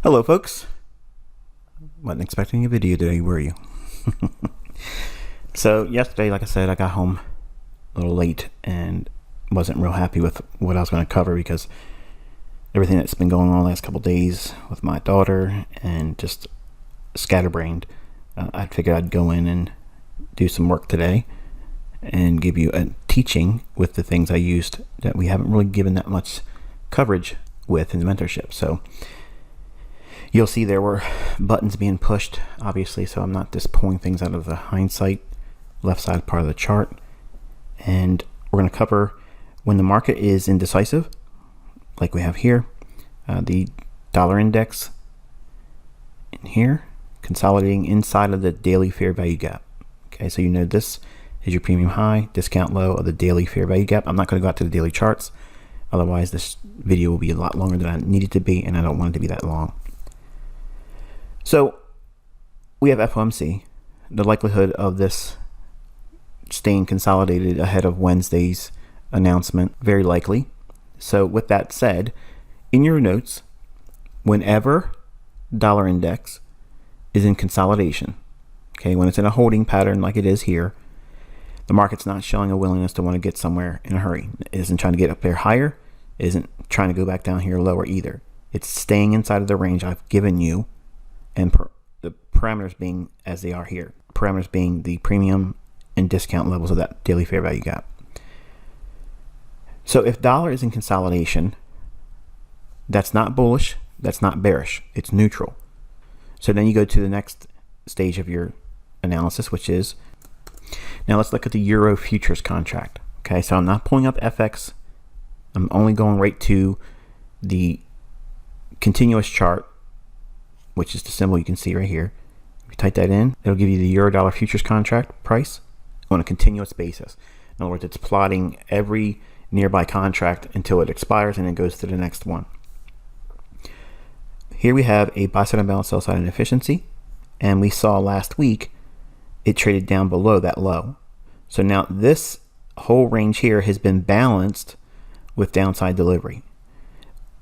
Hello folks, wasn't expecting a video today, were you? So yesterday, like I said, I got home a little late and wasn't real happy with what I was going to cover because everything that's been going on the last couple days with my daughter and just scatterbrained. I figured I'd go in and do some work today and give you a teaching with the things I used that we haven't really given that much coverage with in the mentorship. So you'll see there were buttons being pushed, obviously, so I'm not just pulling things out of the hindsight left side part of the chart. And we're going to cover when the market is indecisive, like we have here, the dollar index in here, consolidating inside of the daily fair value gap. Okay, so you know this is your premium high, discount low of the daily fair value gap. I'm not going to go out to the daily charts, otherwise this video will be a lot longer than I need it to be, and I don't want it to be that long. So we have FOMC, the likelihood of this staying consolidated ahead of Wednesday's announcement, very likely. So with that said, in your notes, whenever dollar index is in consolidation, okay, when it's in a holding pattern like it is here, the market's not showing a willingness to want to get somewhere in a hurry. It isn't trying to get up there higher, it isn't trying to go back down here lower either. It's staying inside of the range I've given you, and the parameters being as they are here. Parameters being the premium and discount levels of that daily fair value gap. So if dollar is in consolidation, that's not bullish, that's not bearish, it's neutral. So then you go to the next stage of your analysis, which is, now let's look at the euro futures contract. Okay, so I'm not pulling up FX, I'm only going right to the continuous chart, which is the symbol you can see right here. If you type that in, it'll give you the euro dollar futures contract price on a continuous basis. In other words, it's plotting every nearby contract until it expires and then goes to the next one. Here we have a buy side imbalance, sell side inefficiency, and we saw last week it traded down below that low. So now this whole range here has been balanced with downside delivery.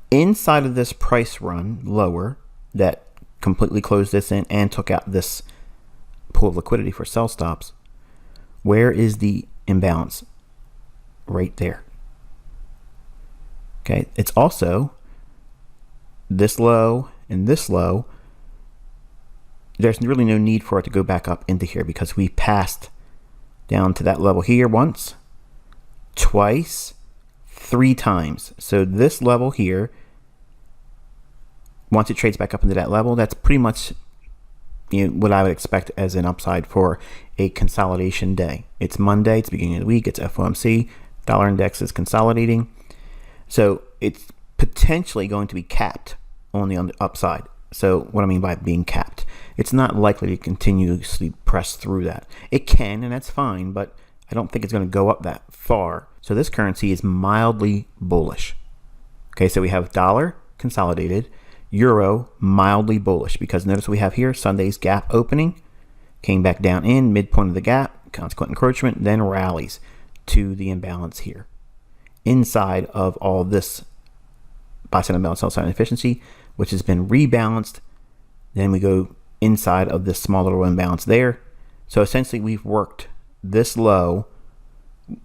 Inside of this price run lower that completely closed this in and took out this pool of liquidity for sell stops, where is the imbalance? Right there. Okay, it's also this low and this low. There's really no need for it to go back up into here because we passed down to that level here once, twice, 3 times. So this level here, once it trades back up into that level, that's pretty much what I would expect as an upside for a consolidation day. It's Monday, it's the beginning of the week, it's FOMC, dollar index is consolidating. So it's potentially going to be capped on the upside. So what I mean by being capped, it's not likely to continuously press through that. It can, and that's fine, but I don't think it's going to go up that far. So this currency is mildly bullish. Okay, so we have dollar consolidated, euro mildly bullish, because notice we have here Sunday's gap opening, came back down in midpoint of the gap, consequent encroachment, then rallies to the imbalance here. Inside of all this buy side imbalance, sell side inefficiency, which has been rebalanced, then we go inside of this small little imbalance there. So essentially we've worked this low,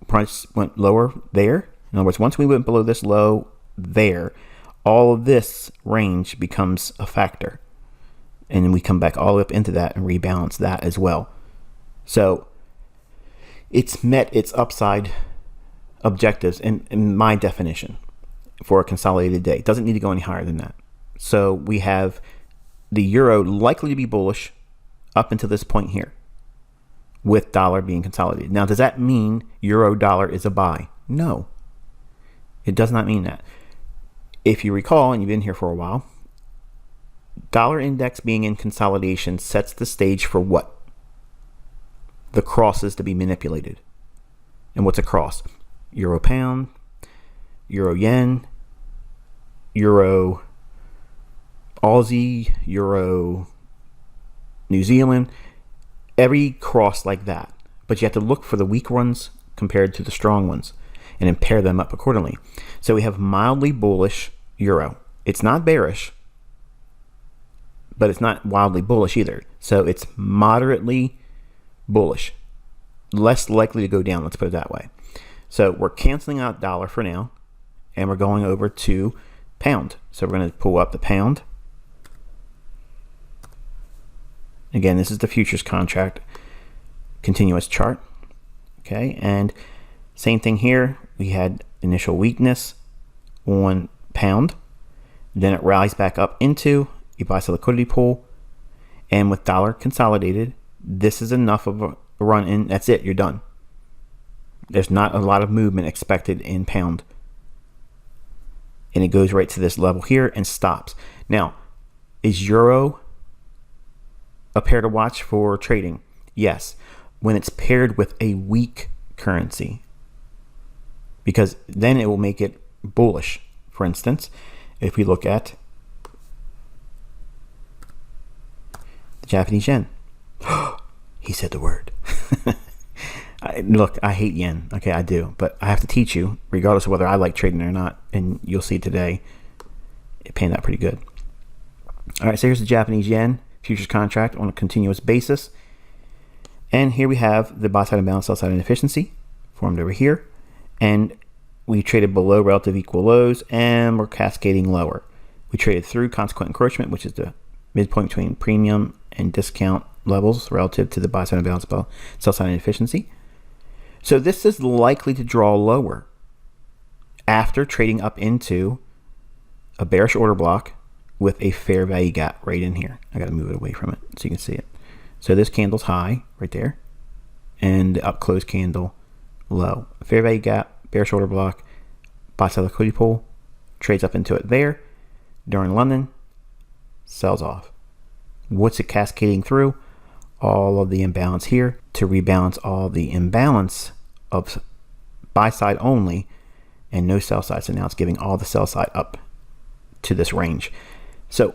price went lower there. In other words, once we went below this low there, all of this range becomes a factor. And then we come back all the way up into that and rebalance that as well. So it's met its upside objectives in my definition for a consolidated day. It doesn't need to go any higher than that. So we have the euro likely to be bullish up until this point here with dollar being consolidated. Now, does that mean euro dollar is a buy? No, it does not mean that. If you recall, and you've been here for a while, dollar index being in consolidation sets the stage for what? The crosses to be manipulated. And what's a cross? Euro pound, euro yen, euro Aussie, euro New Zealand, every cross like that. But you have to look for the weak ones compared to the strong ones and then pair them up accordingly. So we have mildly bullish euro. It's not bearish. but it's not wildly bullish either. So it's moderately bullish, less likely to go down, let's put it that way. So we're canceling out dollar for now, and we're going over to pound. So we're going to pull up the pound. Again, this is the futures contract continuous chart. Okay, and same thing here. We had initial weakness on pound. Then it rallies back up into a buy-sell liquidity pool. And with dollar consolidated, this is enough of a run in. That's it. You're done. There's not a lot of movement expected in pound. And it goes right to this level here and stops. Now, is euro a pair to watch for trading? Yes, when it's paired with a weak currency, because then it will make it bullish. For instance, if we look at the Japanese yen, he said the word. Look, I hate yen. Okay, I do, but I have to teach you, regardless of whether I like trading or not. And you'll see today, it panned out pretty good. All right, so here's the Japanese yen futures contract on a continuous basis. And here we have the buy side imbalance, sell side inefficiency formed over here. And we traded below relative equal lows, and we're cascading lower. We traded through consequent encroachment, which is the midpoint between premium and discount levels relative to the buy side imbalance, sell side inefficiency. So this is likely to draw lower after trading up into a bearish order block with a fair value gap right in here. I got to move it away from it so you can see it. So this candle's high right there, and the up close candle low. Fair value gap, bearish order block, buy sell liquidity pool, trades up into it there. During London, sells off. What's it cascading through? All of the imbalance here to rebalance all the imbalance of buy side only and no sell side. So now it's giving all the sell side up to this range. So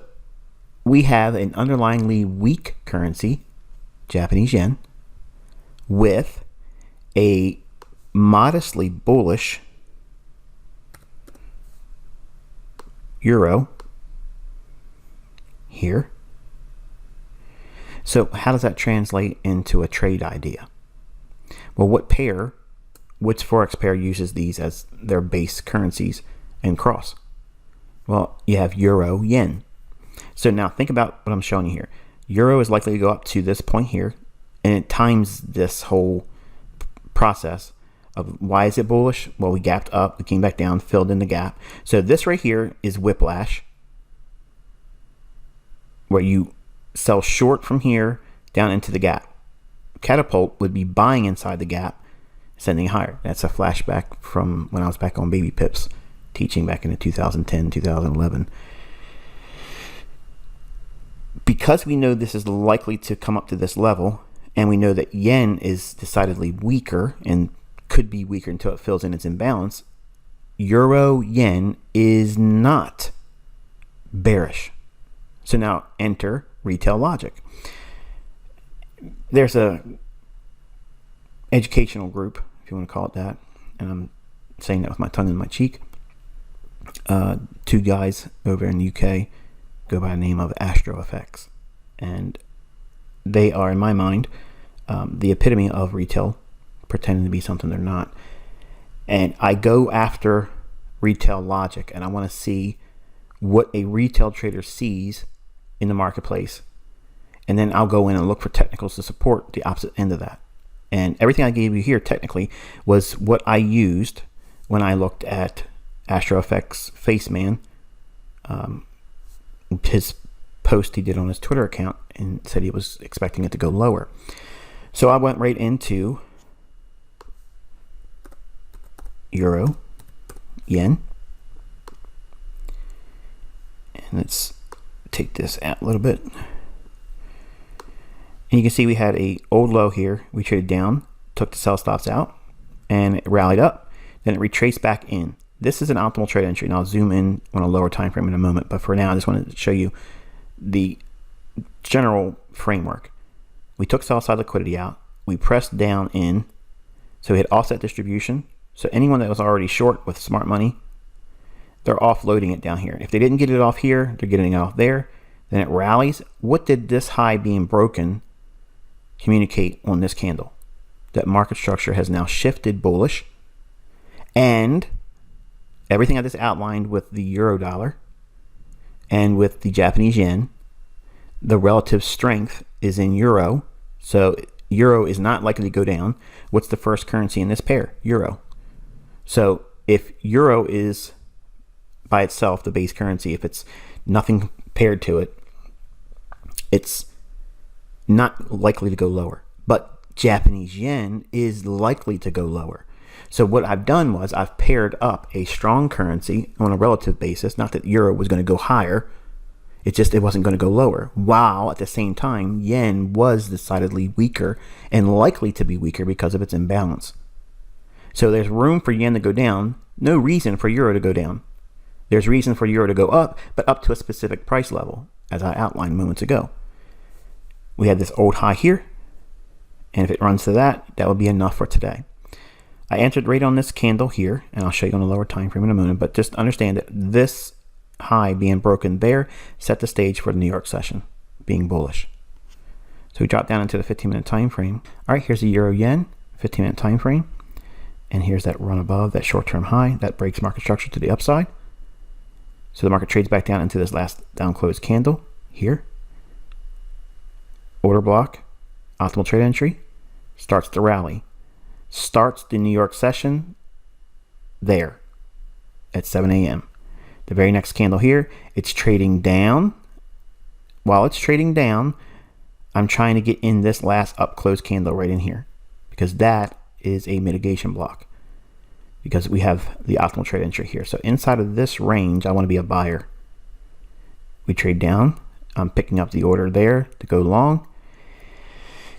we have an underlyingly weak currency, Japanese yen, with a modestly bullish euro here. So how does that translate into a trade idea? Well, which Forex pair uses these as their base currencies and cross? Well, you have euro, yen. So now think about what I'm showing you here. Euro is likely to go up to this point here, and it times this whole process of why is it bullish? Well, we gapped up, we came back down, filled in the gap. So this right here is whiplash, where you sell short from here down into the gap. Catapult would be buying inside the gap, sending higher. That's a flashback from when I was back on Baby Pips teaching back in 2010, 2011. Because we know this is likely to come up to this level, and we know that yen is decidedly weaker and could be weaker until it fills in its imbalance, euro yen is not bearish. So now enter retail logic. There's a educational group, if you want to call it that, and I'm saying that with my tongue in my cheek. Two guys over in the UK go by the name of Astro Effects, and they are, in my mind, the epitome of retail, pretending to be something they're not. And I go after retail logic, and I want to see what a retail trader sees in the marketplace, and then I'll go in and look for technicals to support the opposite end of that. And everything I gave you here technically was what I used when I looked at Astro Effects Face Man, his post he did on his Twitter account, and said he was expecting it to go lower. So I went right into euro, yen, and let's take this out a little bit. And you can see we had a old low here. We traded down, took the sell stops out, and it rallied up. Then it retraced back in. This is an optimal trade entry, and I'll zoom in on a lower time frame in a moment. But for now, I just wanted to show you the general framework. We took sell side liquidity out. We pressed down in. So we had offset distribution. So anyone that was already short with smart money, they're offloading it down here. If they didn't get it off here, they're getting it off there. then it rallies. What did this high being broken communicate on this candle? That market structure has now shifted bullish, and everything I just outlined with the euro dollar and with the Japanese yen, the relative strength is in euro. So euro is not likely to go down. What's the first currency in this pair? Euro. So if euro is by itself the base currency, if it's nothing paired to it, it's not likely to go lower. But Japanese yen is likely to go lower. So what I've done was I've paired up a strong currency on a relative basis. Not that euro was going to go higher. It's just it wasn't going to go lower. While at the same time, yen was decidedly weaker and likely to be weaker because of its imbalance. So there's room for yen to go down. No reason for euro to go down. There's reason for euro to go up, but up to a specific price level, as I outlined moments ago. We had this old high here, and if it runs to that, that would be enough for today. I entered right on this candle here, and I'll show you on the lower time frame in a moment, but just understand that this high being broken there set the stage for the New York session being bullish. So we drop down into the 15-minute time frame. All right, here's the euro yen 15-minute time frame, and here's that run above that short-term high that breaks market structure to the upside. So the market trades back down into this last down close candle here. Order block, optimal trade entry, starts the rally. Starts the New York session there at 7 a.m. The very next candle here, it's trading down. While it's trading down, I'm trying to get in this last up close candle right in here, because that is a mitigation block, because we have the optimal trade entry here. So inside of this range, I want to be a buyer. We trade down. I'm picking up the order there to go long.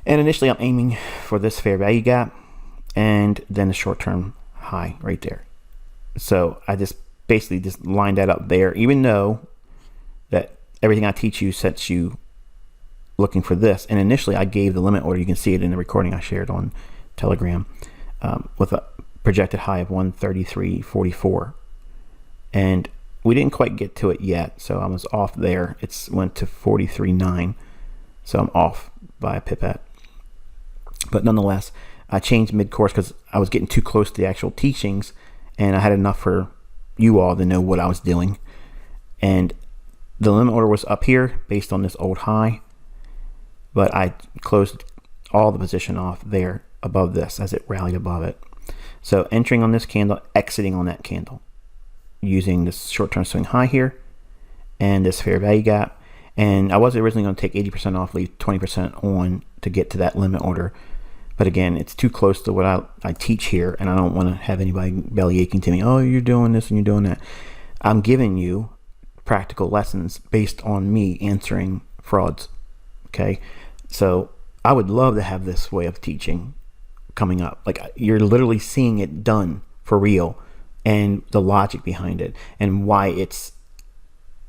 And initially I'm aiming for this fair value gap and then the short-term high right there. So I just basically just lined that up there, even though that everything I teach you sets you looking for this. And initially I gave the limit order. You can see it in the recording I shared on Telegram, with a projected high of 133.44. And we didn't quite get to it yet, so I was off there. It's went to 43.9, so I'm off by a pipette. But nonetheless, I changed mid-course because I was getting too close to the actual teachings, and I had enough for you all to know what I was doing. And the limit order was up here based on this old high, but I closed all the position off there above this as it rallied above it. So entering on this candle, exiting on that candle, using this short-term swing high here and this fair value gap. And I was originally going to take 80% off, leave 20% on to get to that limit order. But again, it's too close to what I teach here, and I don't want to have anybody belly aching to me, oh, you're doing this and you're doing that. I'm giving you practical lessons based on me answering frauds. Okay? So I would love to have this way of teaching coming up. Like, you're literally seeing it done for real, and the logic behind it, and why it's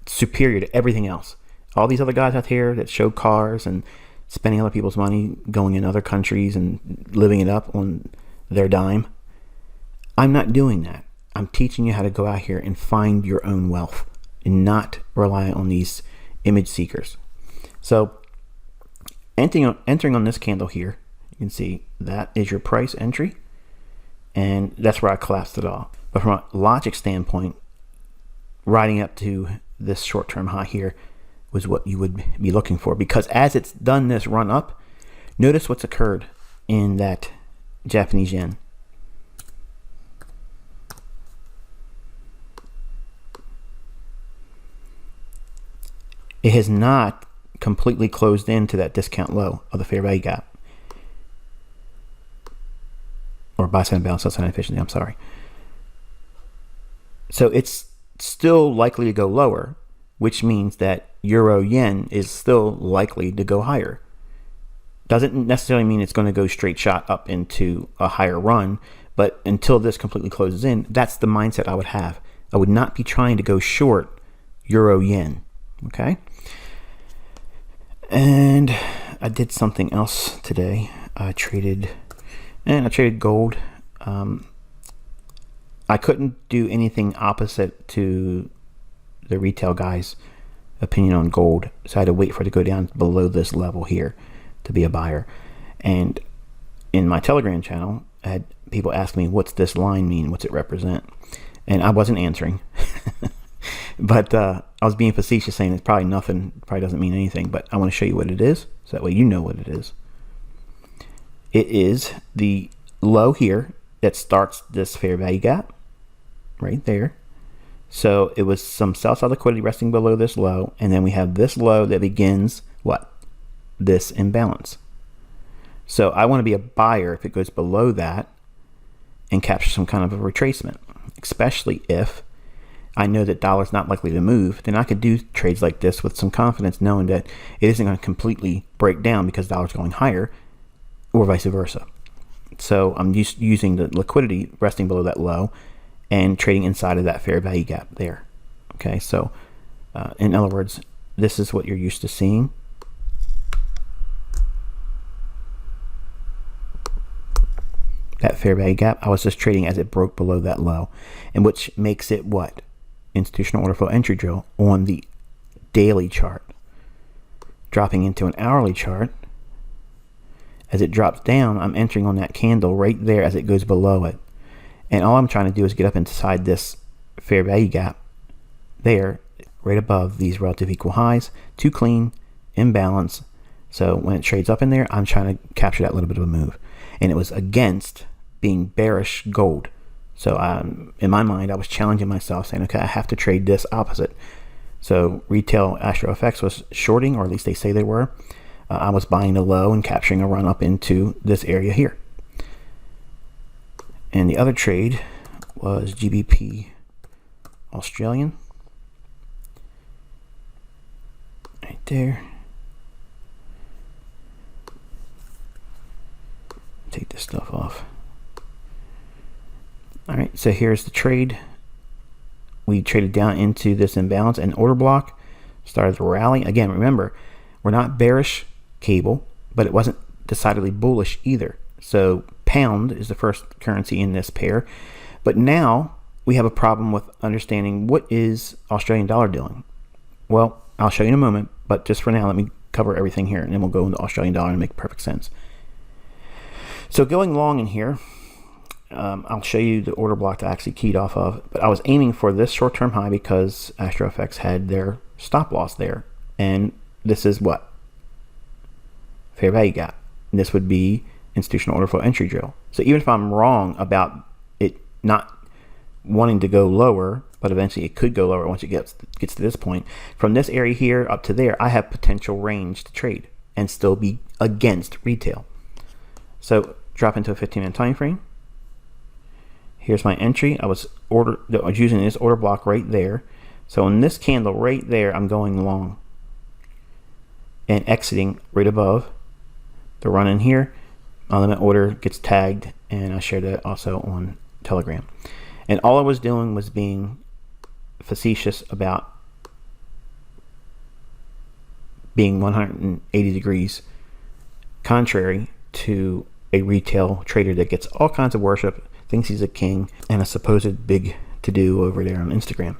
superior to everything else. All these other guys out here that show cars and spending other people's money, going in other countries and living it up on their dime. I'm not doing that. I'm teaching you how to go out here and find your own wealth and not rely on these image seekers. So entering on this candle here, you can see that is your price entry, and that's where I collapsed it all. But from a logic standpoint, riding up to this short-term high here was what you would be looking for, because as it's done this run up, notice what's occurred in that Japanese yen. It has not completely closed into that discount low of the fair value gap, or buy side balance, sell side efficiency, I'm sorry. So it's still likely to go lower, which means that euro yen is still likely to go higher. Doesn't necessarily mean it's going to go straight shot up into a higher run, but until this completely closes in, that's the mindset I would have. I would not be trying to go short euro yen. Okay? And I did something else today. I traded gold. I couldn't do anything opposite to the retail guys opinion on gold, so I had to wait for it to go down below this level here to be a buyer. And in my Telegram channel, I had people ask me, what's this line mean? What's it represent? And I wasn't answering. But I was being facetious, saying it's probably nothing, probably doesn't mean anything, but I want to show you what it is, so that way you know what it is. It is the low here that starts this fair value gap, right there. So it was some sell-side liquidity resting below this low, and then we have this low that begins, what? This imbalance. So I want to be a buyer if it goes below that and capture some kind of a retracement, especially if I know that dollar's not likely to move. Then I could do trades like this with some confidence, knowing that it isn't going to completely break down because dollar's going higher, or vice versa. So I'm using the liquidity resting below that low and trading inside of that fair value gap there. Okay, so in other words, this is what you're used to seeing. That fair value gap, I was just trading as it broke below that low, and which makes it what? Institutional order flow entry drill on the daily chart. Dropping into an hourly chart, as it drops down, I'm entering on that candle right there as it goes below it. And all I'm trying to do is get up inside this fair value gap there, right above these relative equal highs. Too clean, imbalance. So when it trades up in there, I'm trying to capture that little bit of a move. And it was against being bearish gold. So in my mind, I was challenging myself, saying, okay, I have to trade this opposite. So retail Astro FX was shorting, or at least they say they were. I was buying the low and capturing a run up into this area here. And the other trade was GBP Australian. Right there. Take this stuff off. All right, so here's the trade. We traded down into this imbalance and order block, started to rally. Again, remember, we're not bearish cable, but it wasn't decidedly bullish either. So pound is the first currency in this pair. But now we have a problem with understanding what is Australian dollar doing. Well, I'll show you in a moment, but just for now, let me cover everything here, and then we'll go into Australian dollar and make perfect sense. So going long in here, I'll show you the order block that I actually keyed off of, but I was aiming for this short-term high because Astro FX had their stop loss there, and this is what? Fair value gap. And this would be institutional order flow entry drill. So even if I'm wrong about it not wanting to go lower, but eventually it could go lower once it gets to this point, from this area here up to there, I have potential range to trade and still be against retail. So drop into a 15-minute time frame. Here's my entry. I was using this order block right there. So in this candle right there, I'm going long and exiting right above the run in here. My limit order gets tagged, and I shared that also on Telegram. And all I was doing was being facetious about being 180 degrees contrary to a retail trader that gets all kinds of worship, thinks he's a king, and a supposed big to-do over there on Instagram.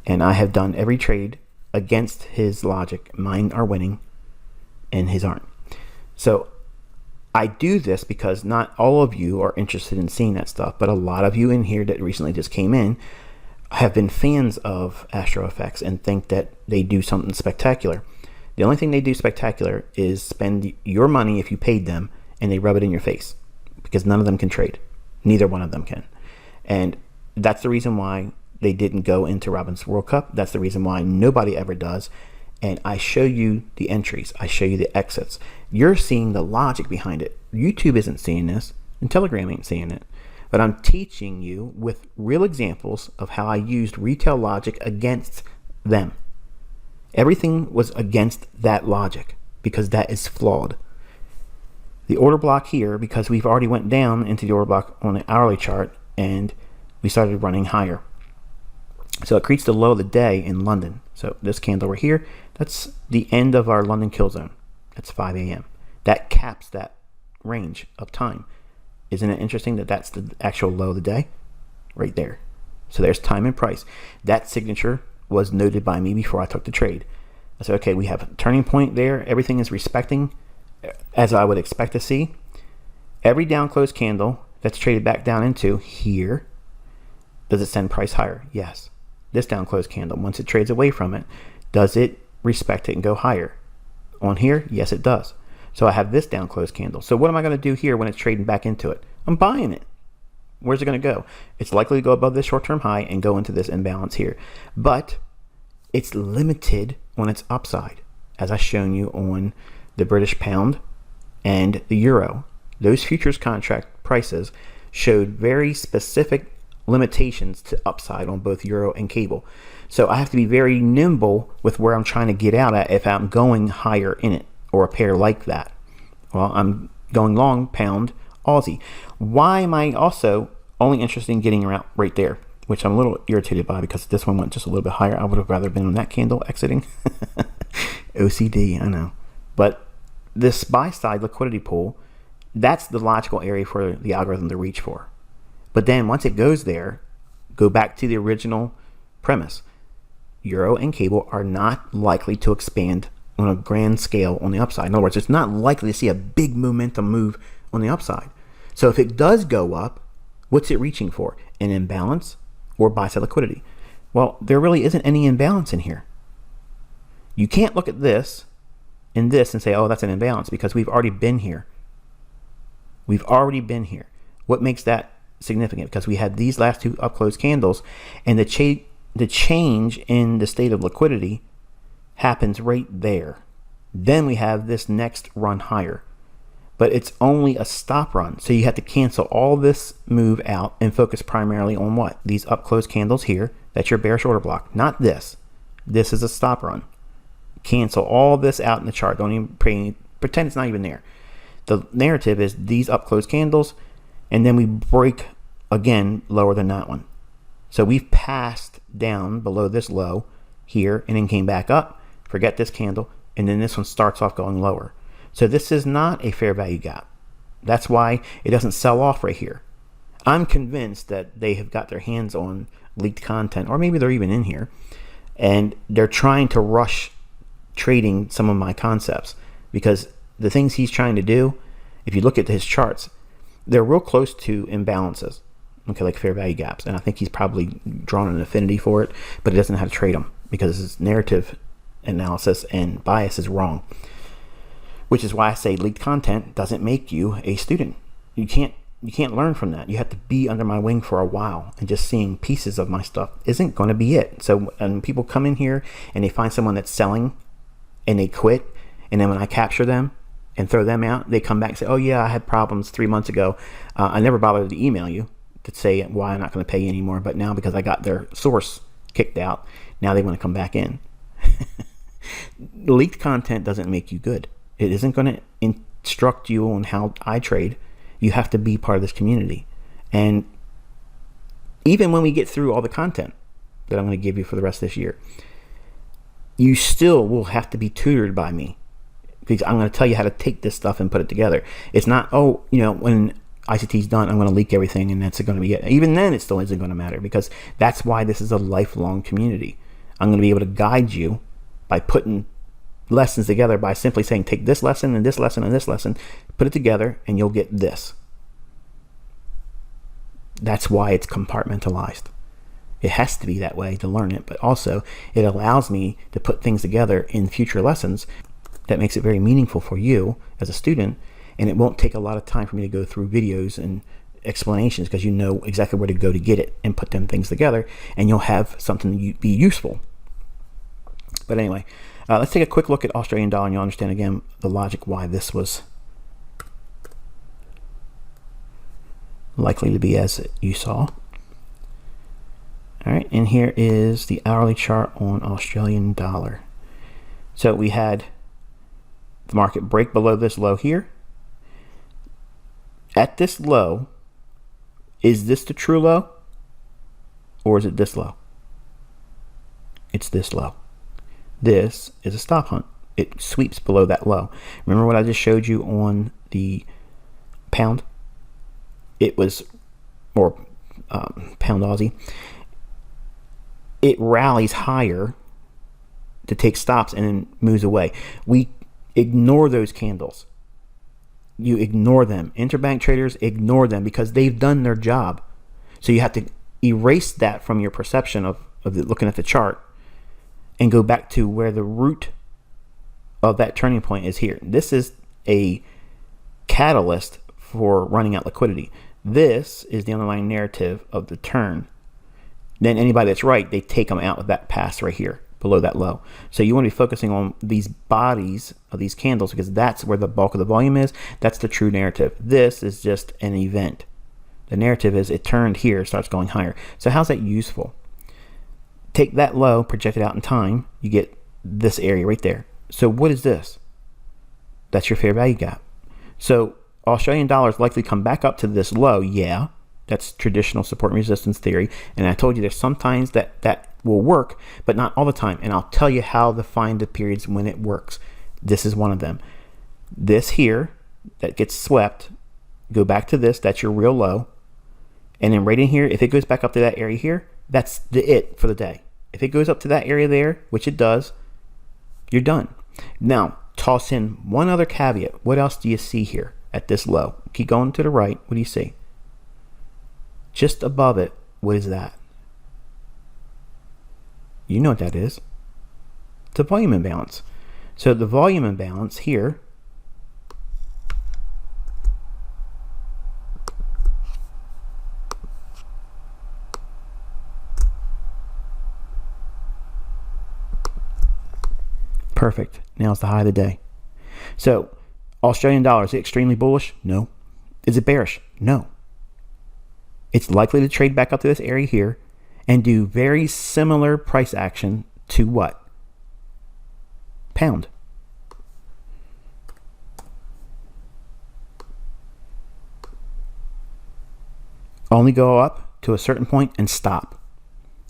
And I have done every trade against his logic. Mine are winning and his aren't. So I do this because not all of you are interested in seeing that stuff, but a lot of you in here that recently just came in have been fans of Astro FX and think that they do something spectacular. The only thing they do spectacular is spend your money if you paid them, and they rub it in your face, because none of them can trade. Neither one of them can. And that's the reason why they didn't go into Robin's World Cup. That's the reason why nobody ever does. And I show you the entries. I show you the exits. You're seeing the logic behind it. YouTube isn't seeing this, and Telegram ain't seeing it. But I'm teaching you with real examples of how I used retail logic against them. Everything was against that logic because that is flawed. The order block here, because we've already went down into the order block on the hourly chart and we started running higher. So it creates the low of the day in London. So this candle right here, that's the end of our London kill zone. That's 5 a.m. That caps that range of time. Isn't it interesting that that's the actual low of the day? Right there. So there's time and price. That signature was noted by me before I took the trade. I said, okay, we have a turning point there. Everything is respecting as I would expect to see. Every down close candle that's traded back down into here, does it send price higher? Yes. This down close candle, once it trades away from it, does it respect it and go higher? On here, yes, it does. So I have this down close candle. So what am I going to do here when it's trading back into it? I'm buying it. Where's it going to go? It's likely to go above this short-term high and go into this imbalance here. But it's limited on its upside, as I've shown you on the British pound and the euro. Those futures contract prices showed very specific limitations to upside on both euro and cable. So I have to be very nimble with where I'm trying to get out at if I'm going higher in it or a pair like that. Well, I'm going long pound Aussie. Why am I also only interested in getting around right there, which I'm a little irritated by because this one went just a little bit higher. I would have rather been on that candle exiting. OCD, I know. But this buy side liquidity pool, that's the logical area for the algorithm to reach for. But then once it goes there, go back to the original premise. Euro and cable are not likely to expand on a grand scale on the upside. In other words, it's not likely to see a big momentum move on the upside. So if it does go up, what's it reaching for? An imbalance or buy side liquidity? Well, there really isn't any imbalance in here. You can't look at this and this and say, oh, that's an imbalance, because we've already been here. We've already been here. What makes that significant? Because we had these last two up close candles, and the change in the state of liquidity happens right there. Then we have this next run higher, but it's only a stop run. So you have to cancel all this move out and focus primarily on what? These up close candles here. That's your bearish order block, not this. This is a stop run. Cancel all this out in the chart. Don't even pretend it's not even there. The narrative is these up close candles, and then we break again lower than that one. So we've passed down below this low here and then came back up. Forget this candle, and then this one starts off going lower. So this is not a fair value gap. That's why it doesn't sell off right here. I'm convinced that they have got their hands on leaked content, or maybe they're even in here, and they're trying to rush trading some of my concepts, because the things he's trying to do, if you look at his charts, they're real close to imbalances, okay, like fair value gaps. And I think he's probably drawn an affinity for it, but he doesn't know how to trade them because his narrative analysis and bias is wrong. Which is why I say leaked content doesn't make you a student. You can't learn from that. You have to be under my wing for a while, and just seeing pieces of my stuff isn't going to be it. So when people come in here and they find someone that's selling and they quit, and then when I capture them and throw them out, they come back and say, oh yeah, I had problems 3 months ago. I never bothered to email you to say why I'm not going to pay you anymore, but now because I got their source kicked out, now they want to come back in. Leaked content doesn't make you good. It isn't going to instruct you on how I trade. You have to be part of this community. And even when we get through all the content that I'm going to give you for the rest of this year, you still will have to be tutored by me, because I'm going to tell you how to take this stuff and put it together. It's not, oh, when ICT's done, I'm going to leak everything and that's going to be it. Even then, it still isn't going to matter, because that's why this is a lifelong community. I'm going to be able to guide you by putting lessons together, by simply saying, take this lesson and this lesson and this lesson, put it together, and you'll get this. That's why it's compartmentalized. It has to be that way to learn it, but also it allows me to put things together in future lessons that makes it very meaningful for you as a student, and it won't take a lot of time for me to go through videos and explanations, because you know exactly where to go to get it and put them things together, and you'll have something to be useful. But anyway, let's take a quick look at Australian dollar, and you'll understand again the logic why this was likely to be as you saw. All right, and here is the hourly chart on Australian dollar. So we had the market break below this low here. At this low, is this the true low, or is it this low? It's this low. This is a stop hunt. It sweeps below that low. Remember what I just showed you on the pound? It was, or pound Aussie. It rallies higher to take stops and then moves away. We ignore those candles. You ignore them. Interbank traders ignore them because they've done their job. So you have to erase that from your perception of looking at the chart and go back to where the root of that turning point is here. This is a catalyst for running out liquidity. This is the underlying narrative of the turn. Then anybody that's right, they take them out with that pass right here below that low. So you want to be focusing on these bodies of these candles because that's where the bulk of the volume is. That's the true narrative. This is just an event. The narrative is it turned here, starts going higher. So how's that useful? Take that low, project it out in time, you get this area right there. So what is this? That's your fair value gap. So Australian dollars likely come back up to this low. Yeah, that's traditional support and resistance theory. And I told you there's sometimes that will work, but not all the time. And I'll tell you how to find the periods when it works. This is one of them. This here that gets swept, go back to this, that's your real low. And then right in here, if it goes back up to that area here, that's it for the day. If it goes up to that area there, which it does, you're done. Now, toss in one other caveat. What else do you see here at this low? Keep going to the right. What do you see? Just above it, what is that? You know what that is. It's a volume imbalance. So the volume imbalance here perfect. Now's the high of the day. So Australian dollar, is it extremely bullish? No. Is it bearish? No. It's likely to trade back up to this area here and do very similar price action to what? Pound. Only go up to a certain point and stop.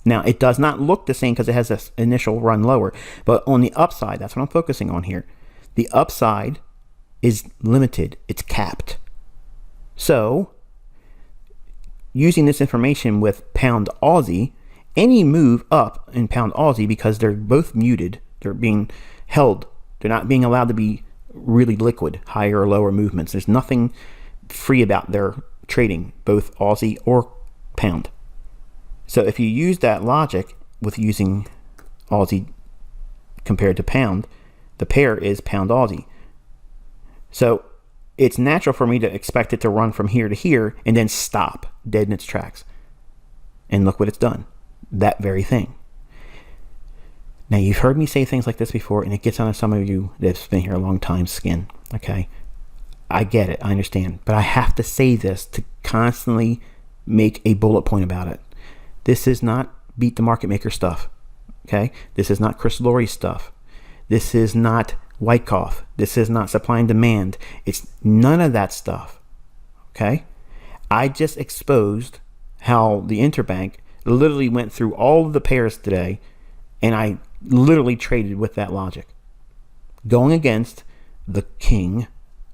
Now, it does not look the same because it has this initial run lower, but on the upside, that's what I'm focusing on here. The upside is limited. It's capped. So, using this information with pound Aussie, any move up in pound Aussie, because they're both muted, they're being held, they're not being allowed to be really liquid, higher or lower movements. There's nothing free about their trading, both Aussie or pound. So if you use that logic with using Aussie compared to pound, the pair is pound Aussie. So it's natural for me to expect it to run from here to here and then stop dead in its tracks. And look what it's done. That very thing. Now, you've heard me say things like this before, and it gets on some of you that's been here a long time skin. Okay? I get it. I understand. But I have to say this to constantly make a bullet point about it. This is not beat the market maker stuff. Okay? This is not Chris Laurie stuff. This is not Wyckoff. This is not supply and demand. It's none of that stuff. Okay? I just exposed how the interbank literally went through all of the pairs today, and I literally traded with that logic, going against the king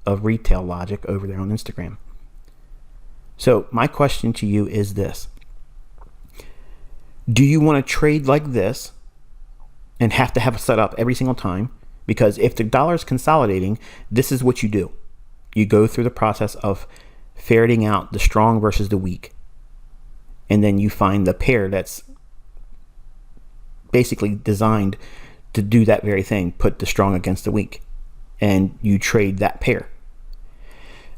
of retail logic over there on Instagram. So my question to you is this: do you want to trade like this and have to have a setup every single time? Because if the dollar is consolidating, this is what you do. You go through the process of ferreting out the strong versus the weak. And then you find the pair that's basically designed to do that very thing, put the strong against the weak. And you trade that pair.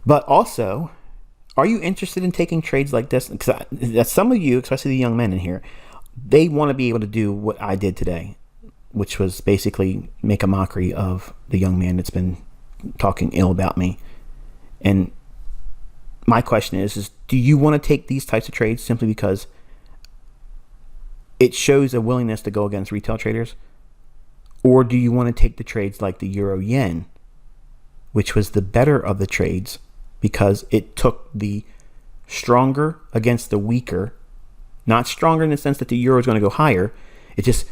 But also, are you interested in taking trades like this? Because some of you, especially the young men in here, they want to be able to do what I did today, which was basically make a mockery of the young man that's been talking ill about me. And my question is do you want to take these types of trades simply because it shows a willingness to go against retail traders? Or do you want to take the trades like the euro yen, which was the better of the trades because it took the stronger against the weaker, not stronger in the sense that the euro is going to go higher. It just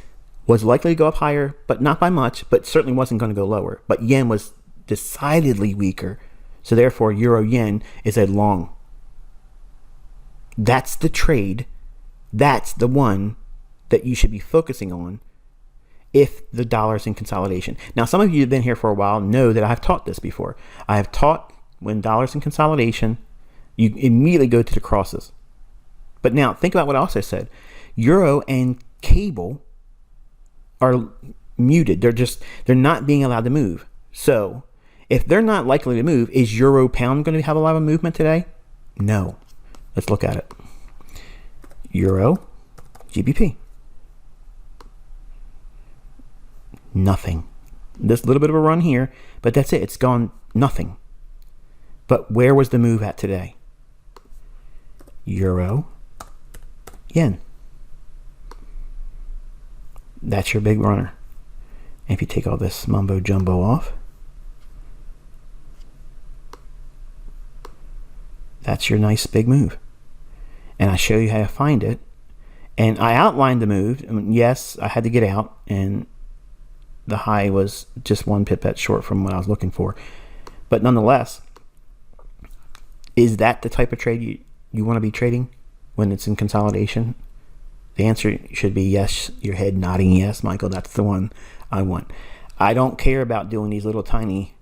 was likely to go up higher, but not by much, but certainly wasn't going to go lower. But yen was decidedly weaker. So therefore, euro yen is a long. That's the trade. That's the one that you should be focusing on. if the dollar's in consolidation. Now, some of you have been here for a while know that I've taught this before. I have taught when dollar's in consolidation, you immediately go to the crosses. But now think about what I also said. Euro and cable are muted. They're not being allowed to move. So if they're not likely to move, is euro pound going to have a lot of movement today? No. Let's look at it. Euro, GBP. Nothing. This little bit of a run here, but that's it. It's gone nothing. But where was the move at today? Euro, yen. That's your big runner. And if you take all this mumbo jumbo off, that's your nice big move. And I show you how to find it. And I outlined the move. I mean, yes, I had to get out, and the high was just one pipette short from what I was looking for. But nonetheless, is that the type of trade you want to be trading when it's in consolidation? The answer should be yes. Your head nodding yes, Michael. That's the one I want. I don't care about doing these little tiny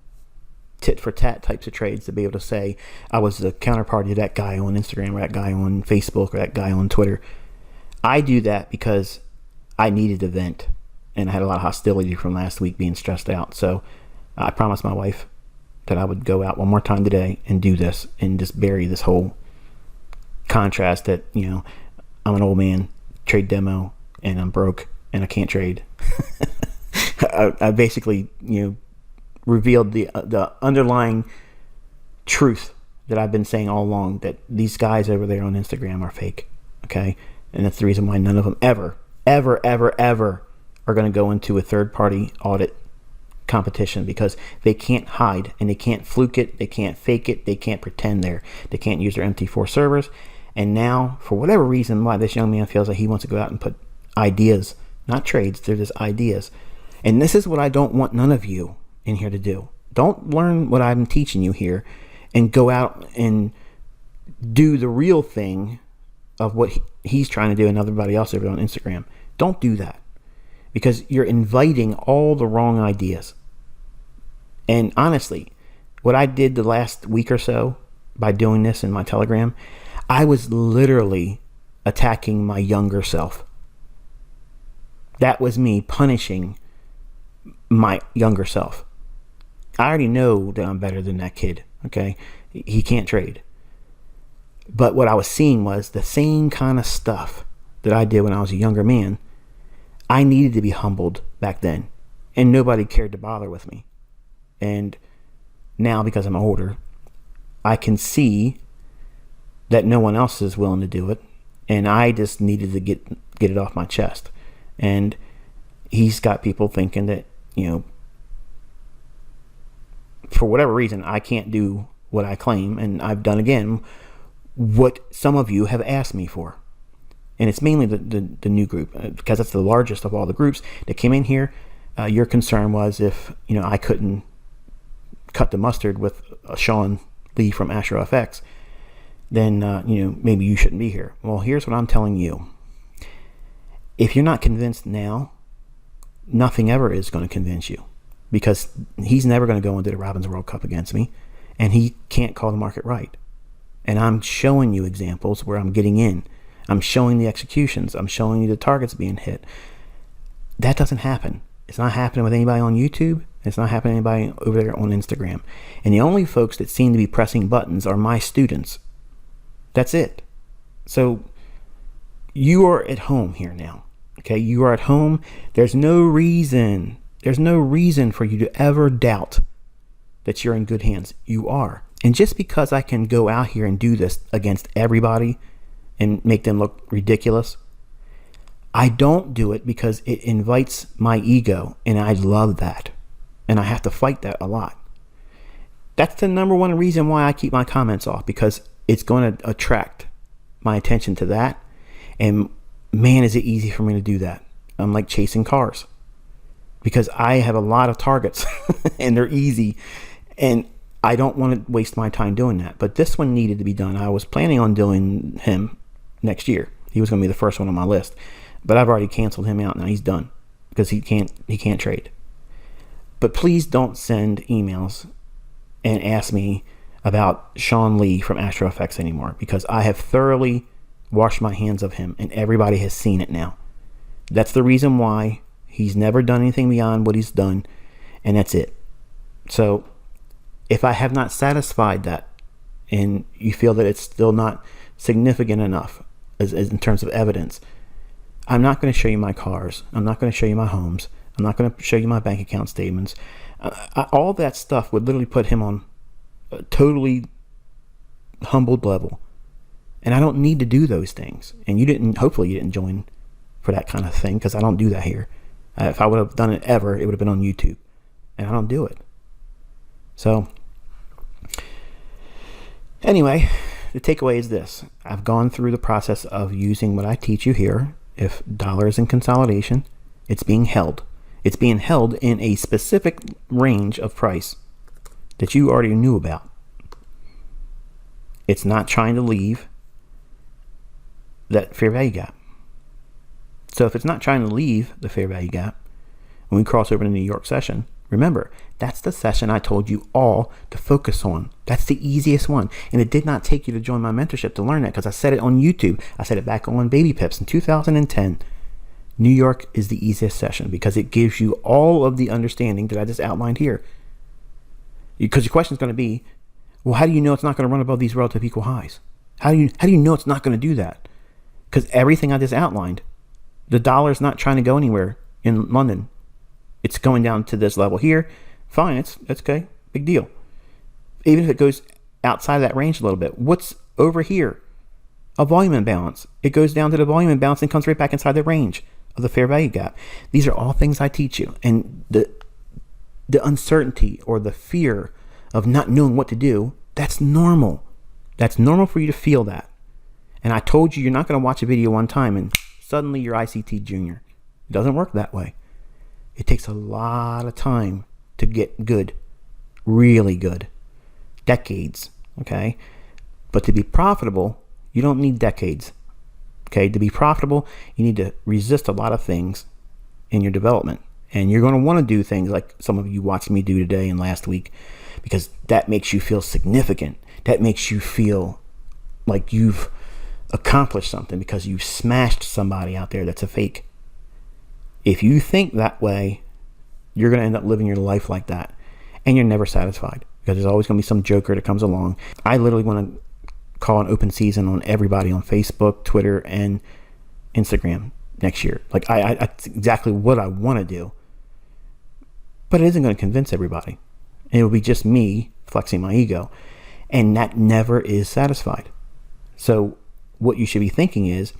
tit for tat types of trades to be able to say I was the counterparty to that guy on Instagram or that guy on Facebook or that guy on Twitter. I do that because I needed to vent, and I had a lot of hostility from last week being stressed out. So I promised my wife that I would go out one more time today and do this and just bury this whole contrast that, I'm an old man, trade demo, and I'm broke and I can't trade. I basically, revealed the underlying truth that I've been saying all along, that these guys over there on Instagram are fake. Okay. And that's the reason why none of them ever are going to go into a third-party audit competition, because they can't hide and they can't fluke it, they can't fake it, they can't pretend they can't use their MT4 servers. And now, for whatever reason, why this young man feels like he wants to go out and put ideas, not trades, they're just ideas. And this is what I don't want none of you in here to do. Don't learn what I'm teaching you here and go out and do the real thing of what he's trying to do and everybody else over on Instagram. Don't do that, because you're inviting all the wrong ideas. And honestly, what I did the last week or so by doing this in my Telegram, I was literally attacking my younger self. That was me punishing my younger self. I already know that I'm better than that kid, okay? He can't trade. But what I was seeing was the same kind of stuff that I did when I was a younger man. I needed to be humbled back then, and nobody cared to bother with me. And now, because I'm older, I can see that no one else is willing to do it, and I just needed to get it off my chest. And he's got people thinking that, for whatever reason, I can't do what I claim, and I've done again what some of you have asked me for. And it's mainly the new group, because that's the largest of all the groups that came in here. Your concern was if I couldn't cut the mustard with Sean Lee from Astro FX, then maybe you shouldn't be here. Well, here's what I'm telling you. If you're not convinced now, nothing ever is going to convince you, because he's never going to go into the Robbins World Cup against me, and he can't call the market right. And I'm showing you examples where I'm getting in. I'm showing the executions. I'm showing you the targets being hit. That doesn't happen. It's not happening with anybody on YouTube. It's not happening with anybody over there on Instagram. And the only folks that seem to be pressing buttons are my students. That's it. So you are at home here now. Okay, you are at home. There's no reason for you to ever doubt that you're in good hands. You are. And just because I can go out here and do this against everybody and make them look ridiculous, I don't do it because it invites my ego, and I love that. And I have to fight that a lot. That's the number one reason why I keep my comments off, because it's going to attract my attention to that. And man, is it easy for me to do that. I'm like chasing cars, because I have a lot of targets and they're easy, and I don't want to waste my time doing that. But this one needed to be done. I was planning on doing him next year. He was going to be the first one on my list, but I've already canceled him out. Now he's done, because he can't trade. But please don't send emails and ask me about Sean Lee from Astro Effects anymore, because I have thoroughly washed my hands of him and everybody has seen it now. That's the reason why he's never done anything beyond what he's done, and that's it. So if I have not satisfied that and you feel that it's still not significant enough as in terms of evidence, I'm not going to show you my cars. I'm not going to show you my homes. I'm not going to show you my bank account statements. All that stuff would literally put him on a totally humbled level. And I don't need to do those things. And hopefully you didn't join for that kind of thing, because I don't do that here. If I would have done it ever, it would have been on YouTube. And I don't do it. So, anyway, the takeaway is this. I've gone through the process of using what I teach you here. If dollar is in consolidation, it's being held. It's being held in a specific range of price that you already knew about. It's not trying to leave that fair value gap. So if it's not trying to leave the fair value gap, when we cross over to the New York session, remember, that's the session I told you all to focus on. That's the easiest one. And it did not take you to join my mentorship to learn that, because I said it on YouTube. I said it back on Baby Pips in 2010. New York is the easiest session because it gives you all of the understanding that I just outlined here. Because your question is going to be, well, how do you know it's not going to run above these relative equal highs? How do you know it's not going to do that? Because everything I just outlined, the dollar is not trying to go anywhere in London. It's going down to this level here. Fine, that's okay, big deal. Even if it goes outside of that range a little bit, what's over here? A volume imbalance. It goes down to the volume imbalance and comes right back inside the range of the fair value gap. These are all things I teach you. And the uncertainty or the fear of not knowing what to do, that's normal. That's normal for you to feel that. And I told you, you're not going to watch a video one time and suddenly you're ICT junior. It doesn't work that way. It takes a lot of time to get good, really good. Decades, okay? But to be profitable, you don't need decades. Okay, to be profitable, you need to resist a lot of things in your development. And you're going to want to do things like some of you watched me do today and last week, because that makes you feel significant. That makes you feel like you've accomplished something because you smashed somebody out there that's a fake. If you think that way, you're going to end up living your life like that. And you're never satisfied, because there's always going to be some joker that comes along. I literally want to call an open season on everybody on Facebook, Twitter, and Instagram next year. Like, that's exactly what I want to do. But it isn't going to convince everybody. It will be just me flexing my ego. And that never is satisfied. So what you should be thinking is,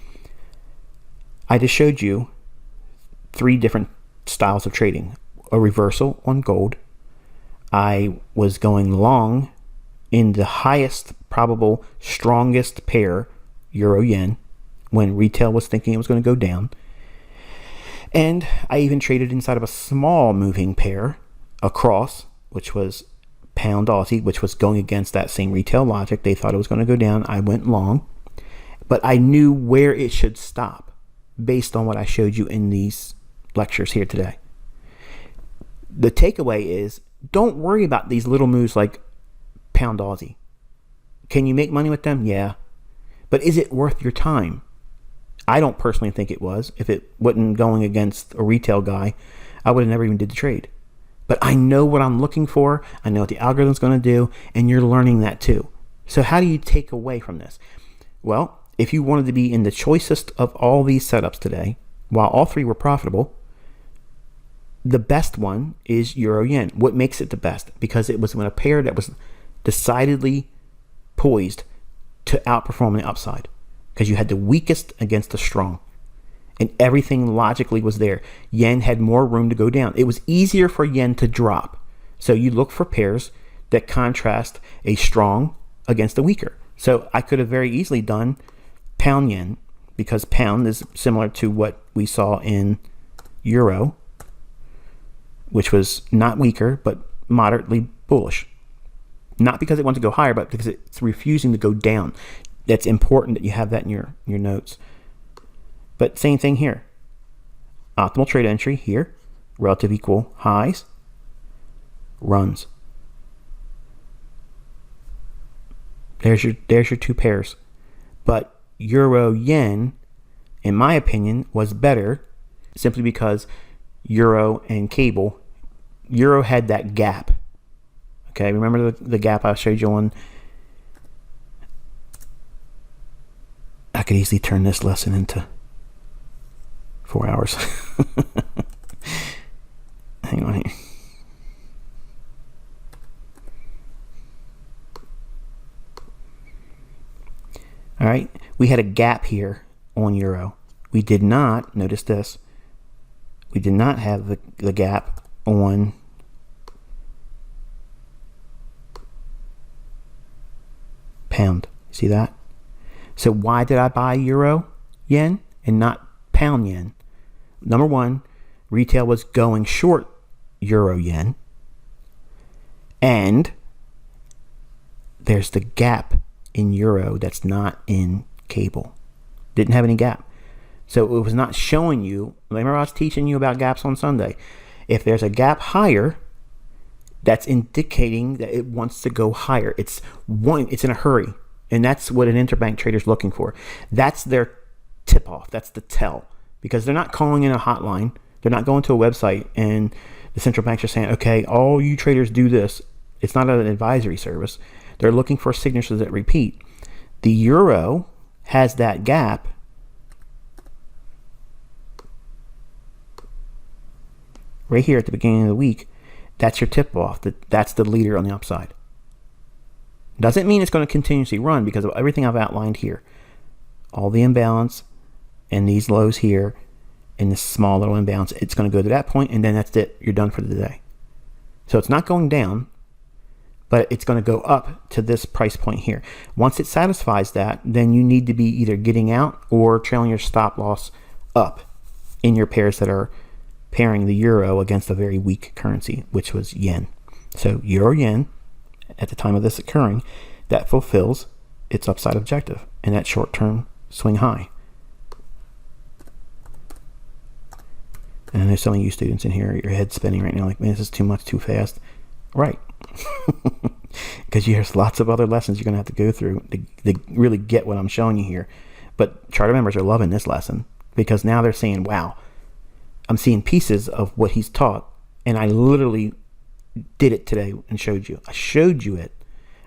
I just showed you 3 different styles of trading. A reversal on gold. I was going long in the highest probable strongest pair, euro yen, when retail was thinking it was going to go down. And I even traded inside of a small moving pair across, which was pound Aussie, which was going against that same retail logic. They thought it was going to go down. I went long, but I knew where it should stop based on what I showed you in these lectures here today. The takeaway is, don't worry about these little moves like pound Aussie. Can you make money with them? Yeah. But is it worth your time? I don't personally think it was. If it wasn't going against a retail guy, I would have never even did the trade. But I know what I'm looking for. I know what the algorithm's going to do, and you're learning that too. So how do you take away from this? Well, if you wanted to be in the choicest of all these setups today, while all 3 were profitable, the best one is euro yen. What makes it the best? Because it was when a pair that was decidedly poised to outperform the upside, because you had the weakest against the strong, and everything logically was there. Yen had more room to go down. It was easier for yen to drop. So you look for pairs that contrast a strong against a weaker. So I could have very easily done pound yen, because pound is similar to what we saw in euro, which was not weaker, but moderately bullish. Not because it wants to go higher, but because it's refusing to go down. That's important that you have that in your notes. But same thing here. optimal trade entry here, relative equal highs, runs. There's your two pairs. But euro yen, in my opinion, was better simply because euro and cable, euro had that gap. Okay, remember the gap I showed you on? I could easily turn this lesson into 4 hours. Hang on here. All right, we had a gap here on euro. We did not, notice this, we did not have the gap on pound. See that? So why did I buy euro yen and not pound yen? Number one, retail was going short euro yen, and there's the gap in euro that's not in cable. Didn't have any gap. So it was not showing you. Remember I was teaching you about gaps on Sunday. If there's a gap higher, that's indicating that it wants to go higher. It's in a hurry. And that's what an interbank trader is looking for. That's their tip off. That's the tell. Because they're not calling in a hotline. They're not going to a website and the central banks are saying, okay, all you traders do this. It's not an advisory service. They're looking for signatures that repeat. The euro has that gap. Right here at the beginning of the week. That's your tip off. That's the leader on the upside. Doesn't mean it's going to continuously run because of everything I've outlined here. All the imbalance and these lows here and this small little imbalance. It's going to go to that point and then that's it. You're done for the day. So it's not going down, but it's going to go up to this price point here. Once it satisfies that, then you need to be either getting out or trailing your stop loss up in your pairs that are pairing the euro against a very weak currency, which was yen. So euro yen, at the time of this occurring, that fulfills its upside objective and that short-term swing high. And I know some of you students in here, your head's spinning right now like, man, this is too much, too fast. Right. Because there's lots of other lessons you're going to have to go through to really get what I'm showing you here. But charter members are loving this lesson because now they're saying, wow, I'm seeing pieces of what he's taught, and I literally did it today and showed you. I showed you it.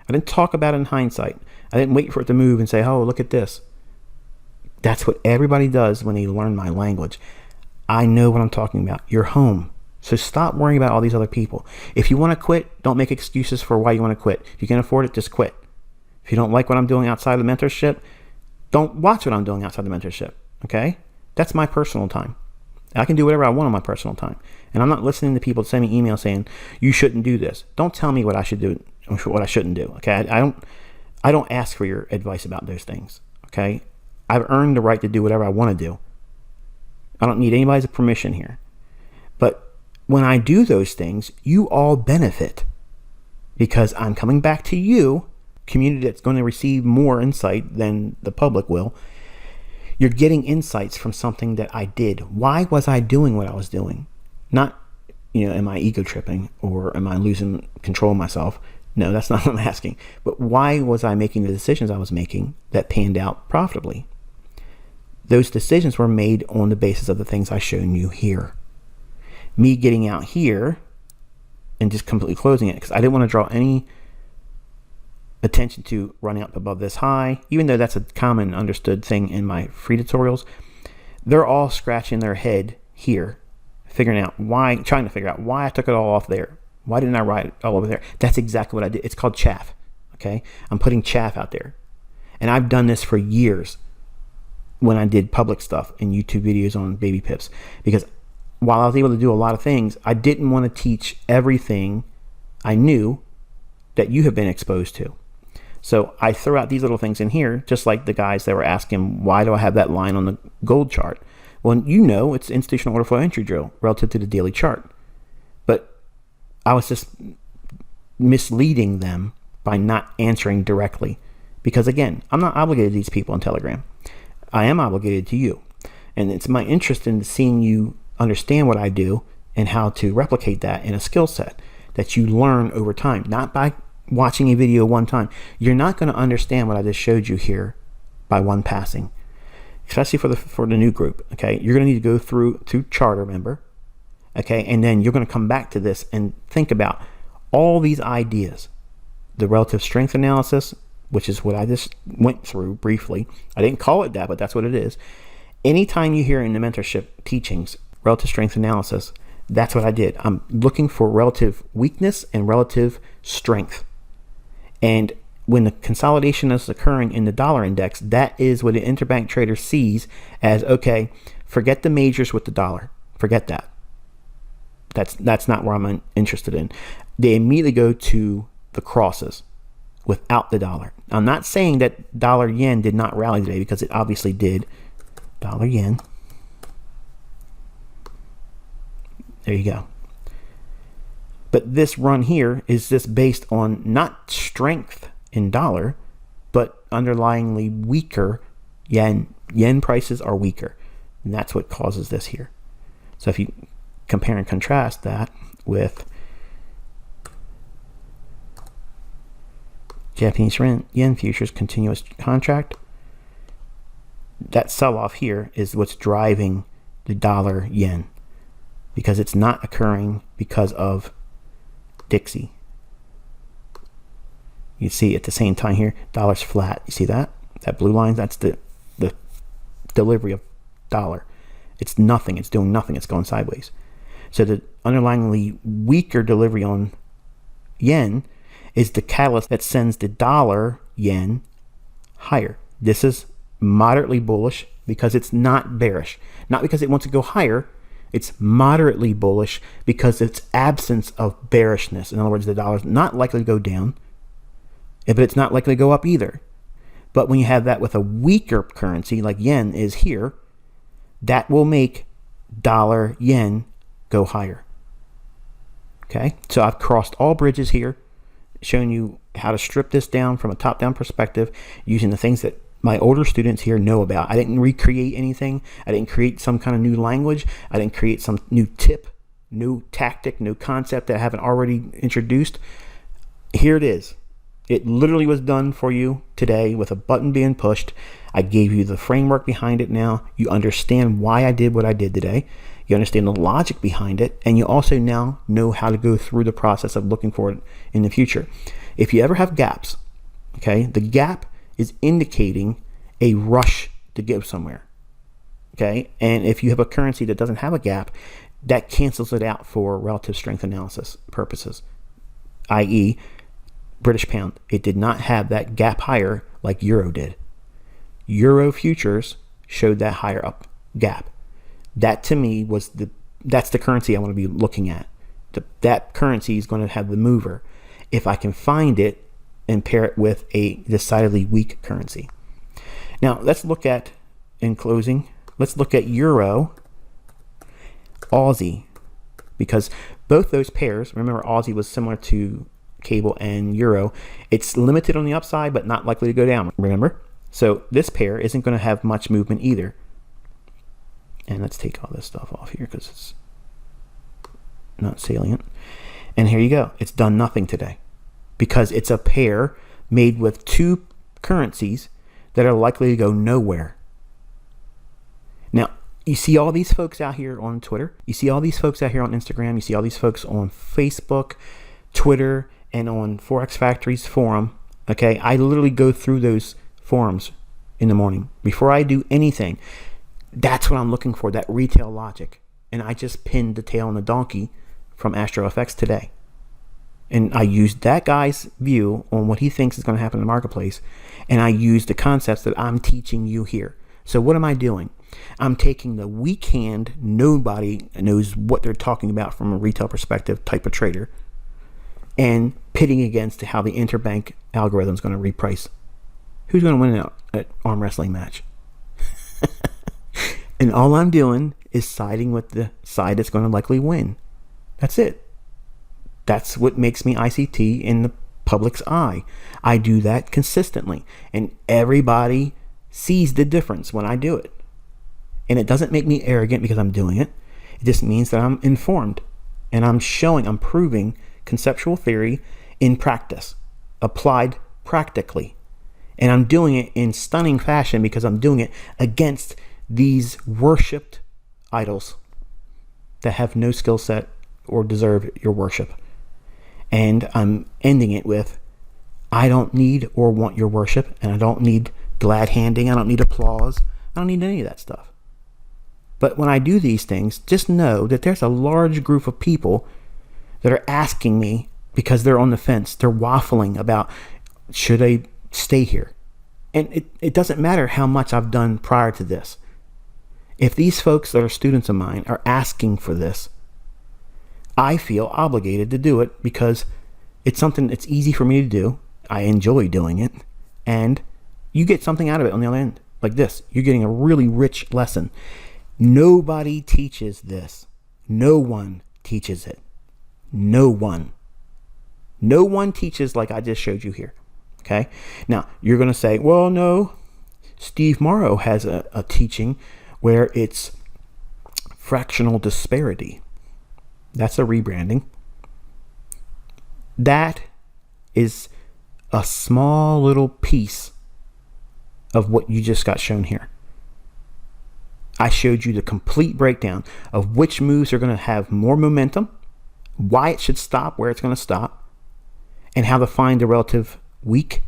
I didn't talk about it in hindsight. I didn't wait for it to move and say, oh, look at this. That's what everybody does when they learn my language. I know what I'm talking about. You're home. So stop worrying about all these other people. If you want to quit, don't make excuses for why you want to quit. If you can afford it, just quit. If you don't like what I'm doing outside the mentorship, don't watch what I'm doing outside the mentorship. Okay? That's my personal time. I can do whatever I want on my personal time. And I'm not listening to people send me emails saying, you shouldn't do this. Don't tell me what I should do or what I shouldn't do. Okay? I don't ask for your advice about those things. Okay? I've earned the right to do whatever I want to do. I don't need anybody's permission here. But when I do those things, you all benefit because I'm coming back to you, community that's going to receive more insight than the public will. You're getting insights from something that I did. Why was I doing what I was doing? Not, am I ego tripping or am I losing control of myself? No, that's not what I'm asking. But why was I making the decisions I was making that panned out profitably? Those decisions were made on the basis of the things I've shown you here. Me getting out here and just completely closing it because I didn't want to draw any attention to running up above this high, even though that's a common understood thing in my free tutorials. They're all scratching their head here, trying to figure out why I took it all off there. Why didn't I write it all over there? That's exactly what I did. It's called chaff. Okay. I'm putting chaff out there. And I've done this for years when I did public stuff and YouTube videos on baby pips, because while I was able to do a lot of things, I didn't want to teach everything I knew that you have been exposed to. So I throw out these little things in here, just like the guys that were asking, why do I have that line on the gold chart? Well, it's institutional order flow entry drill relative to the daily chart. But I was just misleading them by not answering directly. Because again, I'm not obligated to these people on Telegram. I am obligated to you. And it's my interest in seeing you understand what I do and how to replicate that in a skill set that you learn over time, not by watching a video one time. You're not going to understand what I just showed you here by one passing, especially for the new group. Okay, you're going to need to go through to chart, remember. Okay, and then you're going to come back to this and think about all these ideas. The relative strength analysis, which is what I just went through briefly. I didn't call it that, but that's what it is. Anytime you hear in the mentorship teachings relative strength analysis, that's what I did. I'm looking for relative weakness and relative strength. And when the consolidation is occurring in the dollar index, that is what an interbank trader sees as, okay, forget the majors with the dollar. Forget that. That's not where I'm interested in. They immediately go to the crosses without the dollar. I'm not saying that dollar yen did not rally today, because it obviously did. Dollar yen. There you go. But this run here is just based on not strength in dollar, but underlyingly weaker yen. Yen prices are weaker, and that's what causes this here. So if you compare and contrast that with Japanese yen futures continuous contract, that sell-off here is what's driving the dollar yen, because it's not occurring because of Dixie. You see at the same time here, dollar's flat. You see that? That blue line, that's the delivery of dollar. It's nothing. It's doing nothing. It's going sideways. So the underlyingly weaker delivery on yen is the catalyst that sends the dollar yen higher. This is moderately bullish because it's not bearish. Not because it wants to go higher. It's moderately bullish because it's absence of bearishness. In other words, the dollar's not likely to go down, but it's not likely to go up either. But when you have that with a weaker currency like yen is here, that will make dollar yen go higher. Okay, so I've crossed all bridges here, showing you how to strip this down from a top-down perspective using the things that my older students here know about. I didn't recreate anything. I didn't create some kind of new language. I didn't create some new tip, new tactic, new concept that I haven't already introduced. Here it is. It literally was done for you today with a button being pushed. I gave you the framework behind it now. You understand why I did what I did today. You understand the logic behind it. And you also now know how to go through the process of looking for it in the future. If you ever have gaps, okay, the gap is indicating a rush to go somewhere. Okay, and if you have a currency that doesn't have a gap, that cancels it out for relative strength analysis purposes, i.e. British pound. It did not have that gap higher like euro did. Euro futures showed that higher up gap. That to me was that's the currency I want to be looking at. That currency is going to have the mover. If I can find it and pair it with a decidedly weak currency. Now let's look at, in closing, let's look at Euro, Aussie, because both those pairs, remember Aussie was similar to cable and Euro, it's limited on the upside but not likely to go down, remember? So this pair isn't going to have much movement either. And let's take all this stuff off here because it's not salient. And here you go. It's done nothing today because it's a pair made with two currencies that are likely to go nowhere. Now, you see all these folks out here on Twitter. You see all these folks out here on Instagram. You see all these folks on Facebook, Twitter, and on Forex Factory's forum. Okay, I literally go through those forums in the morning before I do anything. That's what I'm looking for, that retail logic. And I just pinned the tail on the donkey from AstroFX today. And I used that guy's view on what he thinks is going to happen in the marketplace. And I used the concepts that I'm teaching you here. So what am I doing? I'm taking the weak hand, nobody knows what they're talking about from a retail perspective type of trader, and pitting against how the interbank algorithm is going to reprice. Who's going to win an arm wrestling match? And all I'm doing is siding with the side that's going to likely win. That's it. That's what makes me ICT in the public's eye. I do that consistently. And everybody sees the difference when I do it. And it doesn't make me arrogant because I'm doing it. It just means that I'm informed and I'm proving conceptual theory in practice, applied practically. And I'm doing it in stunning fashion because I'm doing it against these worshipped idols that have no skill set or deserve your worship. And I'm ending it with, I don't need or want your worship, and I don't need glad handing, I don't need applause, I don't need any of that stuff. But when I do these things, just know that there's a large group of people that are asking me because they're on the fence. They're waffling about, should I stay here? And it doesn't matter how much I've done prior to this. If these folks that are students of mine are asking for this, I feel obligated to do it because it's something that's easy for me to do. I enjoy doing it. And you get something out of it on the other end. Like this, you're getting a really rich lesson. Nobody teaches this. No one teaches it. No one. No one teaches like I just showed you here. Okay? Now, you're going to say, well, no, Steve Morrow has a teaching where it's fractional disparity. That's a rebranding. That is a small little piece of what you just got shown here. I showed you the complete breakdown of which moves are going to have more momentum, why it should stop, where it's going to stop, and how to find the relative weak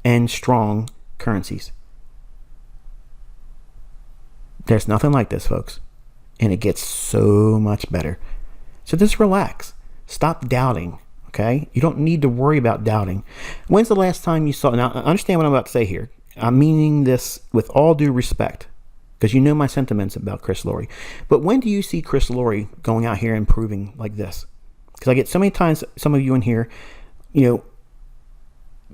and strong currencies. There's nothing like this, folks. And it gets so much better. So just relax. Stop doubting, okay? You don't need to worry about doubting. When's the last time you saw... Now, understand what I'm about to say here. I'm meaning this with all due respect, because you know my sentiments about Chris Laurie. But when do you see Chris Laurie going out here and proving like this? Because I get so many times, some of you in here,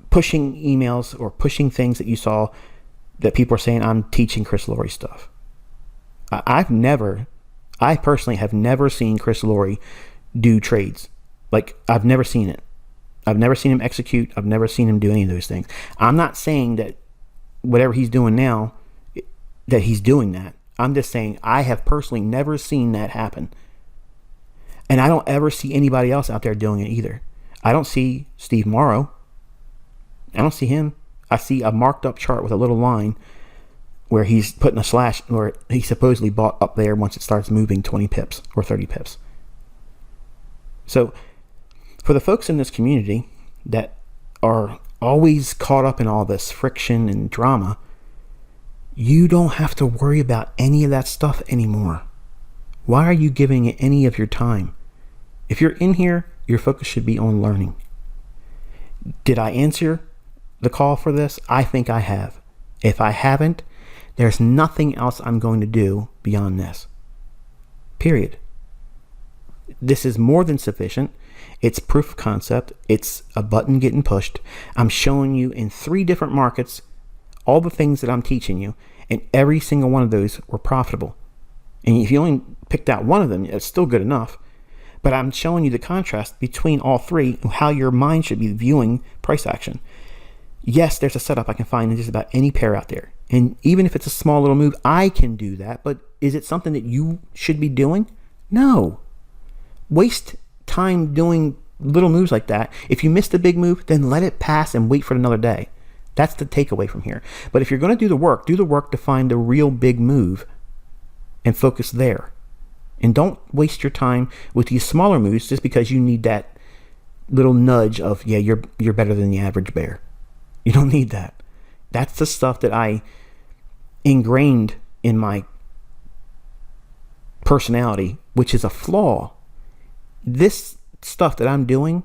pushing emails or pushing things that you saw that people are saying I'm teaching Chris Laurie stuff. I personally have never seen Chris Laurie do trades. Like, I've never seen it. I've never seen him execute. I've never seen him do any of those things. I'm not saying that whatever he's doing now, that he's doing that. I'm just saying I have personally never seen that happen. And I don't ever see anybody else out there doing it either. I don't see Steve Morrow. I don't see him. I see a marked up chart with a little line where he's putting a slash, where he supposedly bought up there once it starts moving 20 pips or 30 pips. So for the folks in this community that are always caught up in all this friction and drama, you don't have to worry about any of that stuff anymore. Why are you giving it any of your time? If you're in here, your focus should be on learning. Did I answer the call for this? I think I have. If I haven't, there's nothing else I'm going to do beyond this. Period. This is more than sufficient. It's proof of concept. It's a button getting pushed. I'm showing you in 3 different markets all the things that I'm teaching you, and every single one of those were profitable. And if you only picked out one of them, it's still good enough. But I'm showing you the contrast between all 3 and how your mind should be viewing price action. Yes, there's a setup I can find in just about any pair out there. And even if it's a small little move, I can do that. But is it something that you should be doing? No. Waste time doing little moves like that. If you missed a big move, then let it pass and wait for another day. That's the takeaway from here. But if you're going to do the work to find the real big move and focus there. And don't waste your time with these smaller moves just because you need that little nudge of, yeah, you're better than the average bear. You don't need that. That's the stuff that I ingrained in my personality, which is a flaw. This stuff that I'm doing,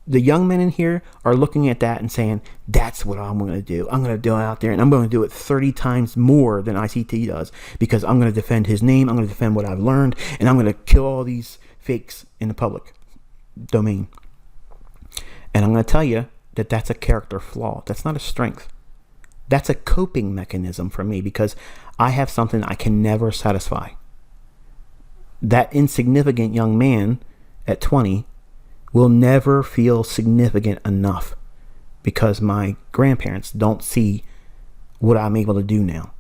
the young men in here are looking at that and saying, that's what I'm going to do. I'm going to do it out there, and I'm going to do it 30 times more than ICT does, because I'm going to defend his name. I'm going to defend what I've learned, and I'm going to kill all these fakes in the public domain. And I'm going to tell you that that's a character flaw. That's not a strength. That's a coping mechanism for me, because I have something I can never satisfy. That insignificant young man at 20 will never feel significant enough because my grandparents don't see what I'm able to do now.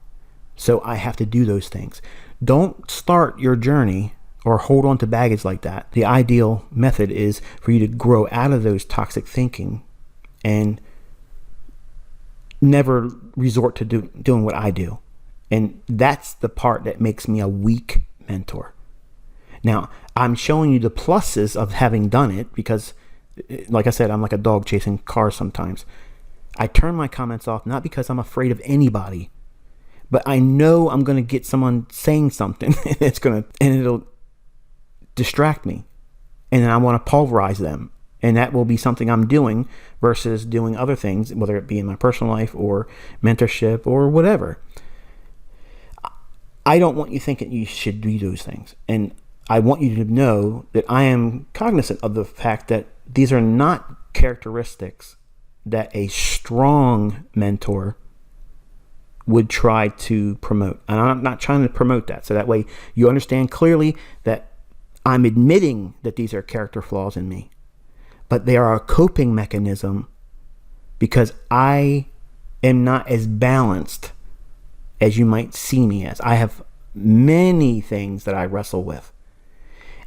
So I have to do those things. Don't start your journey or hold on to baggage like that. The ideal method is for you to grow out of those toxic thinking and never resort to doing what I do. And that's the part that makes me a weak mentor. Now, I'm showing you the pluses of having done it because, like I said, I'm like a dog chasing cars sometimes. I turn my comments off not because I'm afraid of anybody, but I know I'm going to get someone saying something and it'll distract me. And then I want to pulverize them. And that will be something I'm doing versus doing other things, whether it be in my personal life or mentorship or whatever. I don't want you thinking you should do those things. And I want you to know that I am cognizant of the fact that these are not characteristics that a strong mentor would try to promote. And I'm not trying to promote that. So that way you understand clearly that I'm admitting that these are character flaws in me. But they are a coping mechanism because I am not as balanced as you might see me as. I have many things that I wrestle with.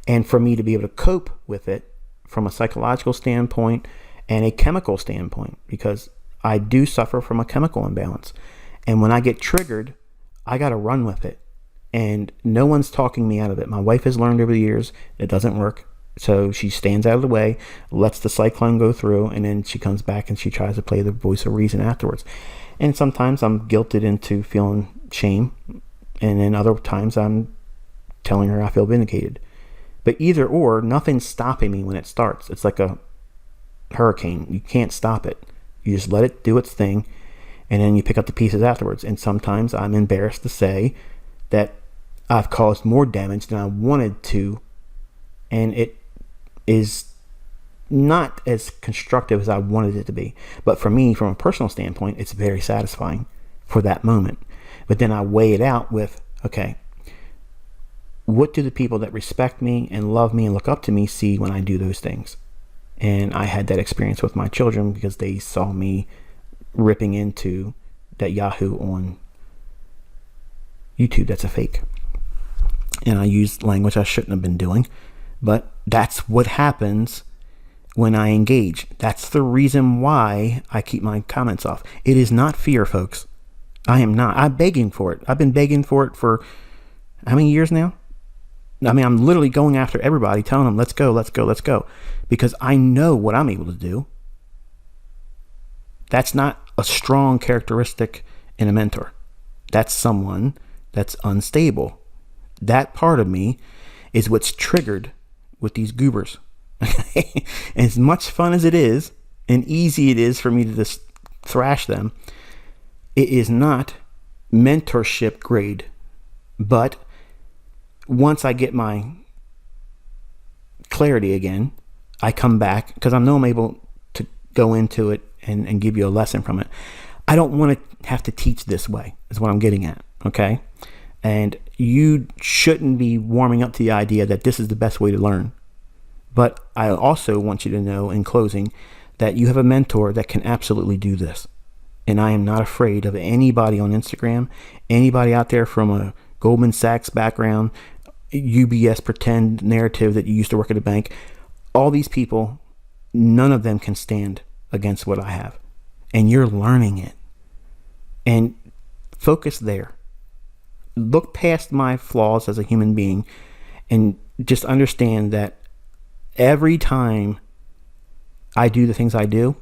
And for me to be able to cope with it from a psychological standpoint and a chemical standpoint, because I do suffer from a chemical imbalance. And when I get triggered, I got to run with it. And no one's talking me out of it. My wife has learned over the years it doesn't work. So she stands out of the way, lets the cyclone go through, and then she comes back and she tries to play the voice of reason afterwards. And sometimes I'm guilted into feeling shame. And then other times I'm telling her I feel vindicated. But either or, nothing's stopping me when it starts. It's like a hurricane. You can't stop it. You just let it do its thing, and then you pick up the pieces afterwards. And sometimes I'm embarrassed to say that I've caused more damage than I wanted to, and it is not as constructive as I wanted it to be. But for me, from a personal standpoint, it's very satisfying for that moment. But then I weigh it out with, okay, what do the people that respect me and love me and look up to me see when I do those things? And I had that experience with my children because they saw me ripping into that Yahoo on YouTube that's a fake. And I used language I shouldn't have been doing. But that's what happens when I engage. That's the reason why I keep my comments off. It is not fear, folks. I am not. I'm begging for it. I've been begging for it for how many years now? I mean, I'm literally going after everybody, telling them, let's go, let's go, let's go. Because I know what I'm able to do. That's not a strong characteristic in a mentor. That's someone that's unstable. That part of me is what's triggered with these goobers. And as much fun as it is, and easy it is for me to just thrash them, it is not mentorship grade. But once I get my clarity again, I come back because I know I'm able to go into it and give you a lesson from it. I don't want to have to teach this way, is what I'm getting at, okay? And you shouldn't be warming up to the idea that this is the best way to learn. But I also want you to know in closing that you have a mentor that can absolutely do this. And I am not afraid of anybody on Instagram, anybody out there from a Goldman Sachs background, UBS pretend narrative that you used to work at a bank. All these people, none of them can stand against what I have. And you're learning it. And focus there. Look past my flaws as a human being and just understand that every time I do the things I do,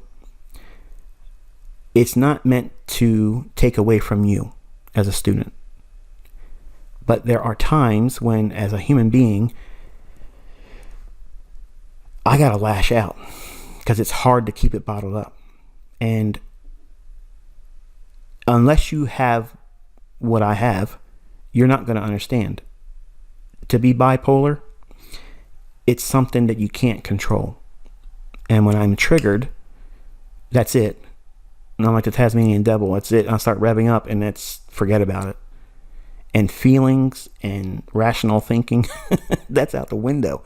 it's not meant to take away from you as a student. But there are times when, as a human being, I gotta lash out because it's hard to keep it bottled up. And unless you have what I have, you're not going to understand. To be bipolar, it's something that you can't control. And when I'm triggered, that's it. And I'm like the Tasmanian devil. That's it. I start revving up and that's forget about it. And feelings and rational thinking, that's out the window.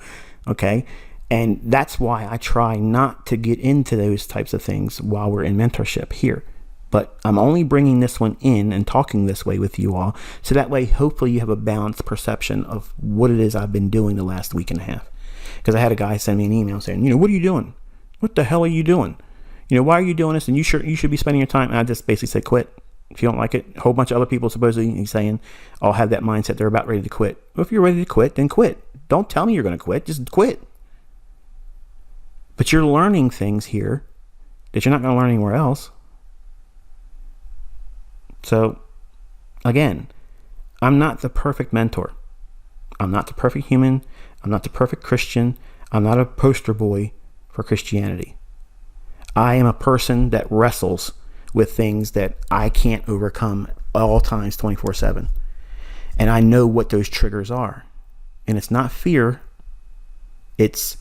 Okay. And that's why I try not to get into those types of things while we're in mentorship here, But I'm only bringing this one in and talking this way with you all, so that way hopefully you have a balanced perception of what it is I've been doing the last week and a half. Because I had a guy send me an email saying, what are you doing? What the hell are you doing? Why are you doing this? And you should be spending your time. And I just basically said, quit. If you don't like it, a whole bunch of other people supposedly, he's saying, all have that mindset. They're about ready to quit. Well, if you're ready to quit, then quit. Don't tell me you're going to quit. Just quit. But you're learning things here that you're not going to learn anywhere else. So, again, I'm not the perfect mentor. I'm not the perfect human. I'm not the perfect Christian. I'm not a poster boy for Christianity. I am a person that wrestles with things that I can't overcome all times 24/7. And I know what those triggers are. And it's not fear. It's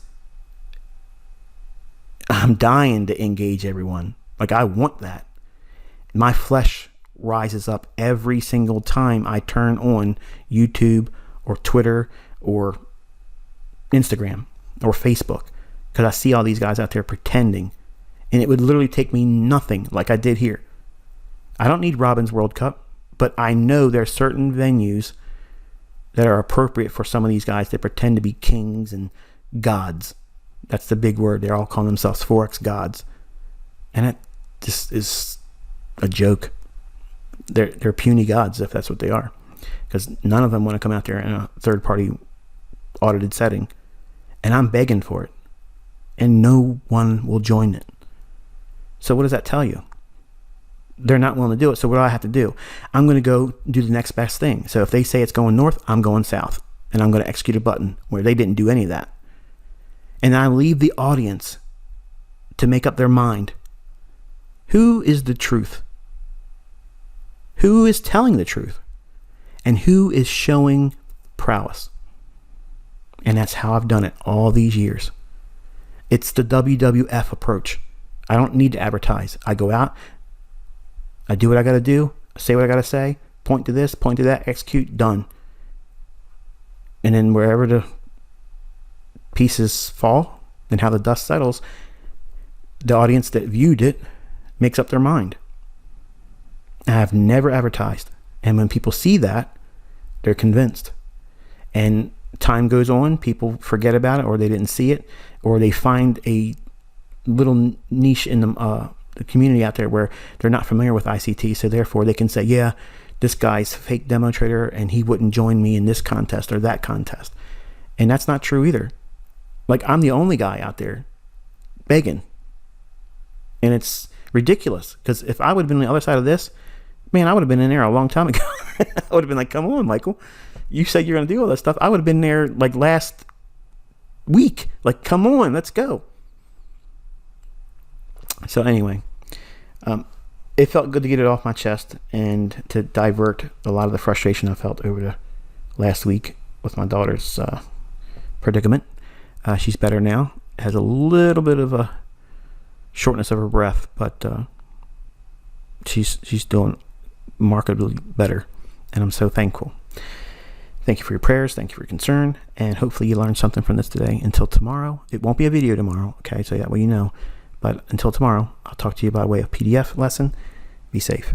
I'm dying to engage everyone. Like, I want that. My flesh rises up every single time I turn on YouTube or Twitter or Instagram or Facebook, because I see all these guys out there pretending, and it would literally take me nothing, like I did here. I don't need Robin's World Cup, but I know there are certain venues that are appropriate for some of these guys that pretend to be kings and gods. That's the big word. They're all calling themselves Forex gods, and it just is a joke. They're puny gods, if that's what they are, because none of them want to come out there in a third-party audited setting, and I'm begging for it, and no one will join it. So what does that tell you? They're not willing to do it. So what do I have to do? I'm going to go do the next best thing. So if they say it's going north, I'm going south, and I'm going to execute a button where they didn't do any of that, and I leave the audience to make up their mind. Who is the truth? Who is telling the truth? And who is showing prowess? And that's how I've done it all these years. It's the WWF approach. I don't need to advertise. I go out, I do what I got to do, I say what I got to say, point to this, point to that, execute, done. And then wherever the pieces fall and how the dust settles, the audience that viewed it makes up their mind. I've never advertised. And when people see that, they're convinced. And time goes on, people forget about it, or they didn't see it, or they find a little niche in the community out there where they're not familiar with ICT, so therefore they can say, yeah, this guy's fake demo trader and he wouldn't join me in this contest or that contest. And that's not true either. Like, I'm the only guy out there begging. And it's ridiculous, because if I would have been on the other side of this, man, I would have been in there a long time ago. I would have been like, come on, Michael. You said you're going to do all that stuff. I would have been there like last week. Like, come on, let's go. So anyway, it felt good to get it off my chest and to divert a lot of the frustration I felt over the last week with my daughter's predicament. She's better now. Has a little bit of a shortness of her breath, but she's doing markedly better, and I'm so thankful. Thank you for your prayers. Thank you for your concern, and hopefully you learned something from this today. Until tomorrow, it won't be a video tomorrow, okay, so that way you know. But until tomorrow, I'll talk to you by way of PDF lesson. Be safe.